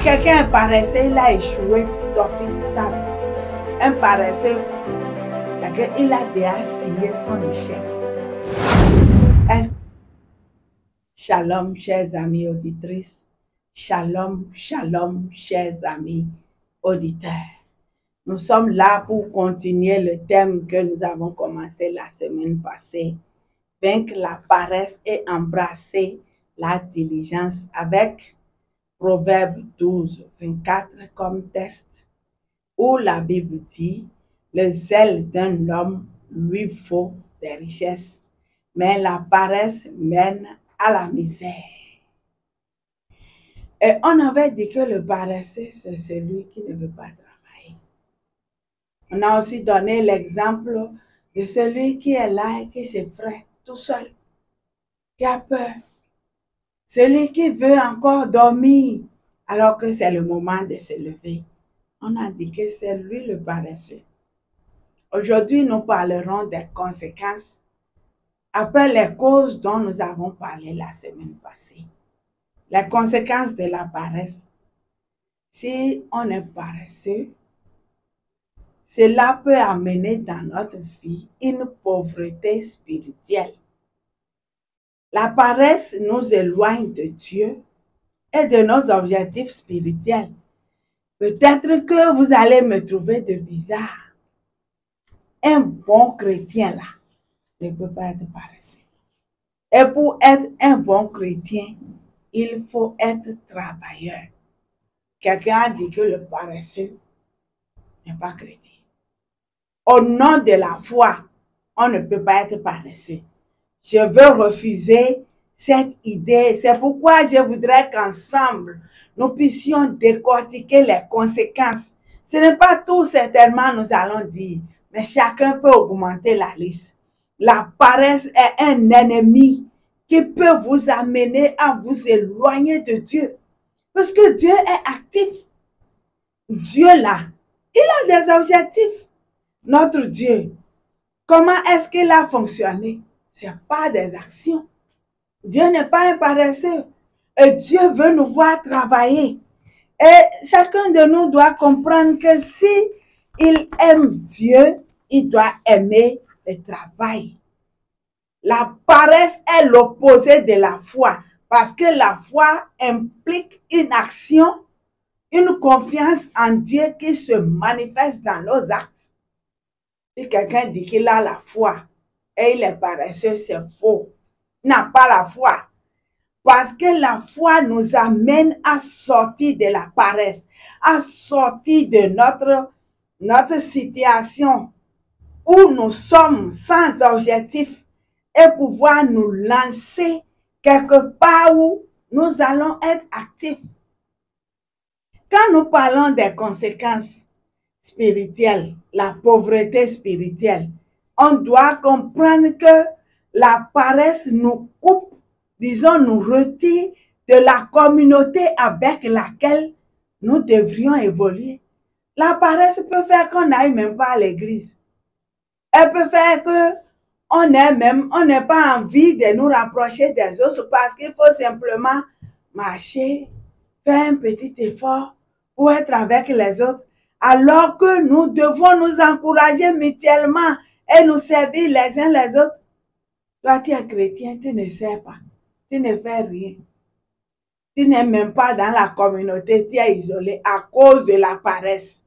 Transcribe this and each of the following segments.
quelqu'un est paresseux, il a échoué d'office ça. Un paresseux, il a déjà signé son échec. Shalom, chers amis auditrices. Shalom, shalom, chers amis auditeurs. Nous sommes là pour continuer le thème que nous avons commencé la semaine passée. Vaincre la paresse et embrasser la diligence avec Proverbe 12, 24 comme texte, où la Bible dit, le zèle d'un homme lui vaut des richesses, mais la paresse mène à la misère. Et on avait dit que le paresseux, c'est celui qui ne veut pas travailler. On a aussi donné l'exemple de celui qui est là et qui s'effraie tout seul, qui a peur. Celui qui veut encore dormir alors que c'est le moment de se lever. On a dit que c'est lui le paresseux. Aujourd'hui, nous parlerons des conséquences après les causes dont nous avons parlé la semaine passée. Les conséquences de la paresse. Si on est paresseux, cela peut amener dans notre vie une pauvreté spirituelle. La paresse nous éloigne de Dieu et de nos objectifs spirituels. Peut-être que vous allez me trouver de bizarre. Un bon chrétien là ne peut pas être paresseux. Et pour être un bon chrétien, il faut être travailleur. Quelqu'un a dit que le paresseux n'est pas chrétien. Au nom de la foi, on ne peut pas être paresseux. Je veux refuser cette idée. C'est pourquoi je voudrais qu'ensemble, nous puissions décortiquer les conséquences. Ce n'est pas tout certainement, nous allons dire, mais chacun peut augmenter la liste. La paresse est un ennemi qui peut vous amener à vous éloigner de Dieu. Parce que Dieu est actif. Dieu là, il a des objectifs. Notre Dieu, comment est-ce qu'il a fonctionné? Ce n'est pas des actions. Dieu n'est pas un paresseux. Et Dieu veut nous voir travailler. Et chacun de nous doit comprendre que si il aime Dieu, il doit aimer le travail. La paresse est l'opposé de la foi. Parce que la foi implique une action, une confiance en Dieu qui se manifeste dans nos actes. Si quelqu'un dit qu'il a la foi et il est paresseux, c'est faux. Il n'a pas la foi. Parce que la foi nous amène à sortir de la paresse, à sortir de notre situation où nous sommes sans objectif et pouvoir nous lancer quelque part où nous allons être actifs. Quand nous parlons des conséquences spirituelle, la pauvreté spirituelle, on doit comprendre que la paresse nous coupe, disons, nous retire de la communauté avec laquelle nous devrions évoluer. La paresse peut faire qu'on n'aille même pas à l'église. Elle peut faire que on n'ait pas envie de nous rapprocher des autres parce qu'il faut simplement marcher, faire un petit effort pour être avec les autres. Alors que nous devons nous encourager mutuellement et nous servir les uns les autres. Toi, tu es chrétien, tu ne sers pas. Tu ne fais rien. Tu n'es même pas dans la communauté, tu es isolé à cause de la paresse.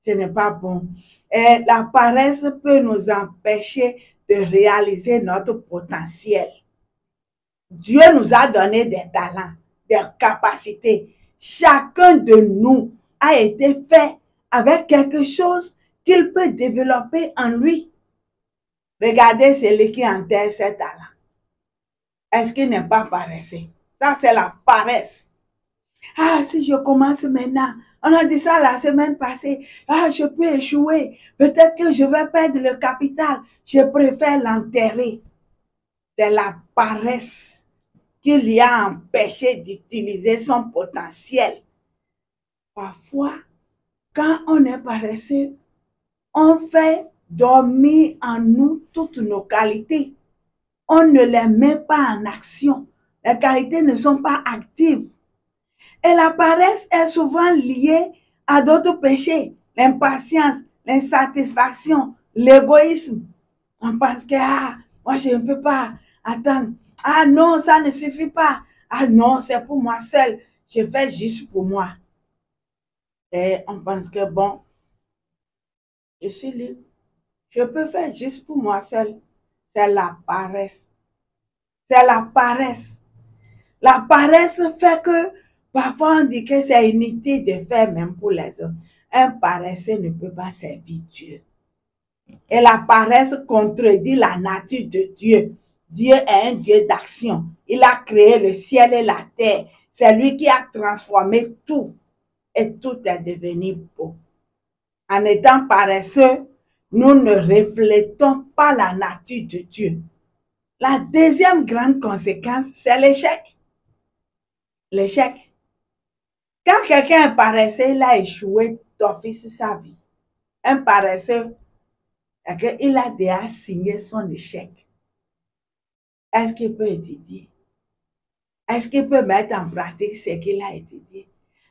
Ce n'est pas bon. Et la paresse peut nous empêcher de réaliser notre potentiel. Dieu nous a donné des talents, des capacités. Chacun de nous a été fait avec quelque chose qu'il peut développer en lui. Regardez celui qui enterre ses talents. Est-ce qu'il n'est pas paresseux? Ça, c'est la paresse. Ah, si je commence maintenant, on a dit ça la semaine passée. Ah, je peux échouer. Peut-être que je vais perdre le capital. Je préfère l'enterrer. C'est la paresse qui lui a empêché d'utiliser son potentiel. Parfois, quand on est paresseux, on fait dormir en nous toutes nos qualités. On ne les met pas en action. Les qualités ne sont pas actives. Et la paresse est souvent liée à d'autres péchés. L'impatience, l'insatisfaction, l'égoïsme. On pense que, ah, moi je ne peux pas attendre. Ah non, ça ne suffit pas. Ah non, c'est pour moi seul. Je fais juste pour moi. Et on pense que, bon, je suis libre. Je peux faire juste pour moi seul. C'est la paresse. C'est la paresse. La paresse fait que parfois on dit que c'est inutile de faire même pour les autres. Un paresseux ne peut pas servir Dieu. Et la paresse contredit la nature de Dieu. Dieu est un Dieu d'action. Il a créé le ciel et la terre. C'est lui qui a transformé tout. Et tout est devenu beau. En étant paresseux, nous ne reflétons pas la nature de Dieu. La deuxième grande conséquence, c'est l'échec. L'échec. Quand quelqu'un est paresseux, il a échoué d'office sa vie. Un paresseux, il a déjà signé son échec. Est-ce qu'il peut étudier? Est-ce qu'il peut mettre en pratique ce qu'il a étudié?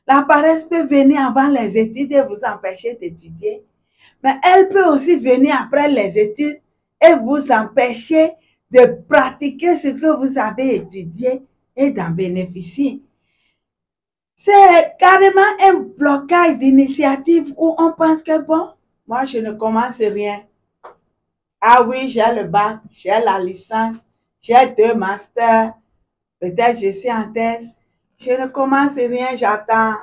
La paresse peut venir avant les études et vous empêcher d'étudier. Mais elle peut aussi venir après les études et vous empêcher de pratiquer ce que vous avez étudié et d'en bénéficier. C'est carrément un blocage d'initiative où on pense que bon, moi je ne commence rien. Ah oui, j'ai le bac, j'ai la licence, j'ai 2 masters, peut-être je suis en thèse. Je ne commence rien, j'attends.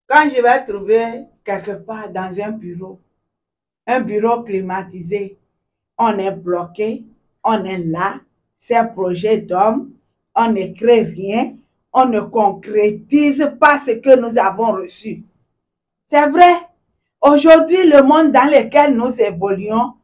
Quand je vais trouver quelque part dans un bureau climatisé, on est bloqué, on est là, c'est un projet d'homme, on ne crée rien, on ne concrétise pas ce que nous avons reçu. C'est vrai, aujourd'hui, le monde dans lequel nous évoluons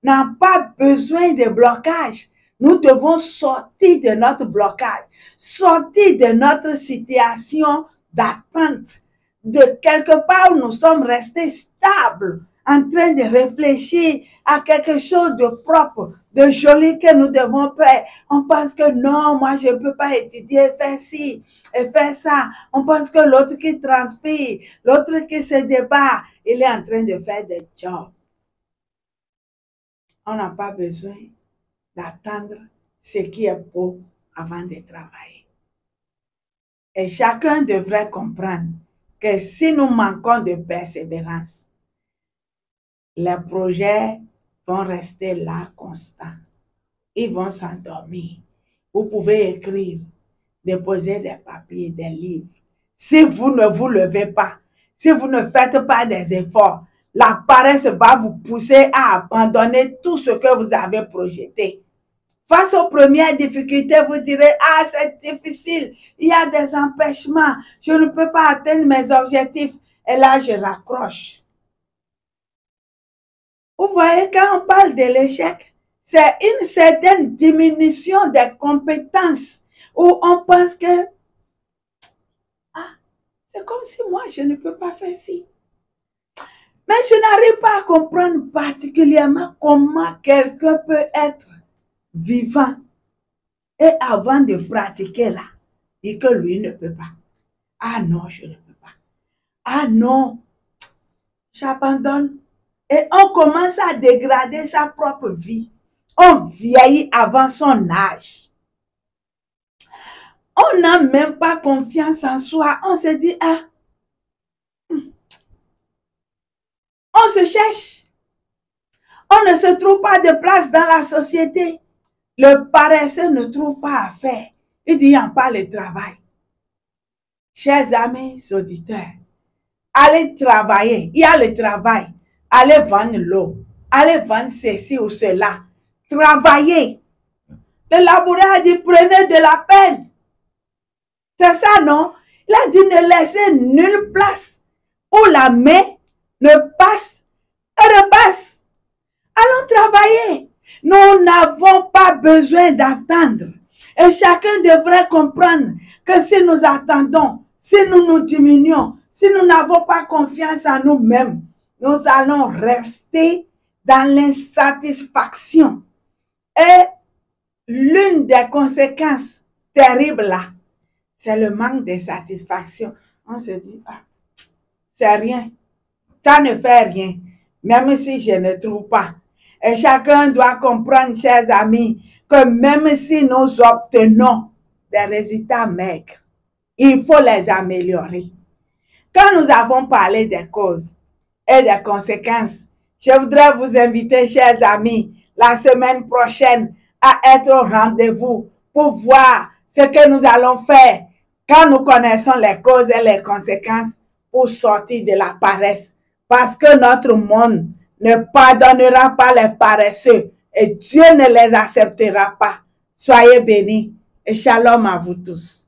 n'a pas besoin de blocage. Nous devons sortir de notre blocage, sortir de notre situation d'attente, de quelque part où nous sommes restés stables, en train de réfléchir à quelque chose de propre, de joli que nous devons faire. On pense que non, moi je ne peux pas étudier, faire ci et faire ça. On pense que l'autre qui transpire, l'autre qui se débat, il est en train de faire des jobs. On n'a pas besoin d'attendre ce qui est beau avant de travailler. Et chacun devrait comprendre que si nous manquons de persévérance, les projets vont rester là constants. Ils vont s'endormir. Vous pouvez écrire, déposer des papiers, des livres. Si vous ne vous levez pas, si vous ne faites pas des efforts, la paresse va vous pousser à abandonner tout ce que vous avez projeté. Face aux premières difficultés, vous direz, ah, c'est difficile, il y a des empêchements, je ne peux pas atteindre mes objectifs. Et là, je raccroche. Vous voyez, quand on parle de l'échec, c'est une certaine diminution des compétences où on pense que, ah, c'est comme si moi, je ne peux pas faire ci. Mais je n'arrive pas à comprendre particulièrement comment quelqu'un peut être vivant et avant de pratiquer là, et que lui ne peut pas. Ah non, je ne peux pas. Ah non, j'abandonne. Et on commence à dégrader sa propre vie. On vieillit avant son âge. On n'a même pas confiance en soi. On se dit, ah, on se cherche. On ne se trouve pas de place dans la société. Le paresseux ne trouve pas à faire. Il dit, il n'y a pas le travail. Chers amis auditeurs, allez travailler. Il y a le travail. Allez vendre l'eau. Allez vendre ceci ou cela. Travaillez. Le laboureur a dit, prenez de la peine. C'est ça, non? Il a dit, ne laissez nulle place où la main ne passe et repasse. Allons travailler. Nous n'avons pas besoin d'attendre. Et chacun devrait comprendre que si nous attendons, si nous nous diminuons, si nous n'avons pas confiance en nous-mêmes, nous allons rester dans l'insatisfaction. Et l'une des conséquences terribles là, c'est le manque de satisfaction. On se dit, ah, c'est rien. Ça ne fait rien, même si je ne trouve pas. Et chacun doit comprendre, chers amis, que même si nous obtenons des résultats maigres, il faut les améliorer. Quand nous avons parlé des causes et des conséquences, je voudrais vous inviter, chers amis, la semaine prochaine à être au rendez-vous pour voir ce que nous allons faire quand nous connaissons les causes et les conséquences pour sortir de la paresse. Parce que notre monde ne pardonnera pas les paresseux et Dieu ne les acceptera pas. Soyez bénis et shalom à vous tous.